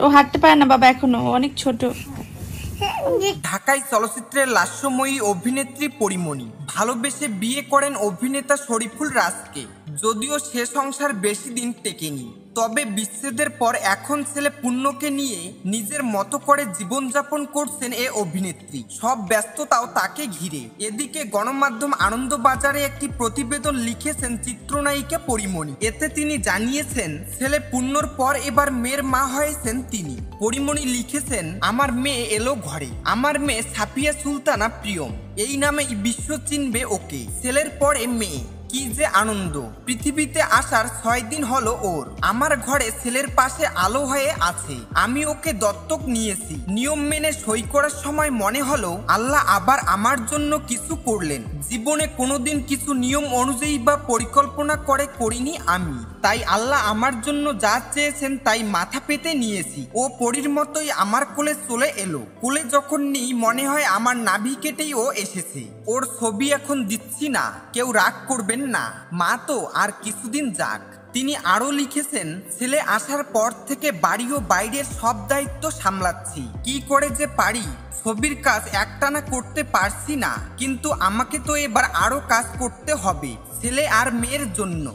ও হাঁটতে পারে না বাবা, এখনো অনেক ছোট। ঢাকায় চলচ্চিত্রের লাস্যময়ী অভিনেত্রী পরীমণি ভালোবেসে বিয়ে করেন অভিনেতা শরীফুল রাজকে। যদিও সে সংসার বেশি দিন টেকেনি, তবে বিচ্ছেদের পর এখন ছেলে পূর্ণকে নিয়ে নিজের মতো করে জীবনযাপন করছেন এ অভিনেত্রী। সব ব্যস্ততাও তাকে ঘিরে। এদিকে গণমাধ্যম আনন্দবাজারে একটি প্রতিবেদন লিখেছেন চিত্রনায়িকা পরীমণি। এতে তিনি জানিয়েছেন ছেলে পূর্ণর পর এবার মেয়ের মা হয়েছেন তিনি। পরীমণি লিখেছেন, আমার মেয়ে এলো ঘরে, আমার মেয়ে সাফিয়া সুলতানা প্রিয়ম, এই নামেই বিশ্ব চিনবে ওকে। ছেলের পরে মেয়ে, কি যে আনন্দ। পৃথিবীতে আসার 6 দিন হলো ওর। আমার ঘরে ছেলের পাশে আলো হয়ে আছে। আমি ওকে দত্তক নিয়েছি। নিয়ম মেনে সই করার সময় মনে হলো আল্লাহ আবার আমার জন্য কিছু করলেন। জীবনে কোনোদিন কিছু নিয়ম অনুযায়ী বা পরিকল্পনা করে করিনি আমি, তাই আল্লাহ আমার জন্য যা চেয়েছেন তাই মাথা পেতে নিয়েছি। ও পরীর মতোই আমার কোলে চলে এলো। কোলে যখন নিই মনে হয় আমার নাভি কেটেই ও এসেছে। ওর ছবি এখন দিচ্ছি না, কেউ রাগ করবেন না, মা তো আর কিছুদিন যাক। তিনি আরো লিখেছেন, ছেলে আসার পর থেকে বাড়ি ও বাইরের সব দায়িত্ব সামলাচ্ছি। কি করে যে পারি, ছবির কাজ একটানা করতে পারছি না, কিন্তু আমাকে তো এবার আরো কাজ করতে হবে ছেলে আর মেয়ের জন্য।